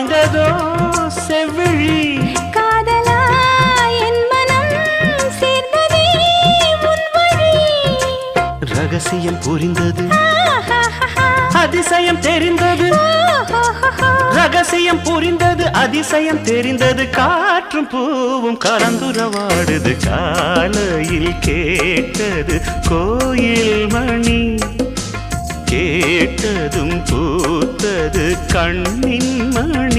சாய்ந்ததோ செவ்விழி காதலா என் மனம் சேர்ந்ததே உன் வழி. ரகசியம் புரிந்தது அதிசயம் தெரிந்தது ரகசியம் புரிந்தது அதிசயம் தெரிந்தது காற்றும் பூவும் கலந்துரவாடுது காலையில் கேட்டது கோயில் மணி கேட்டதும் பூத்தது கண்ணின் மணி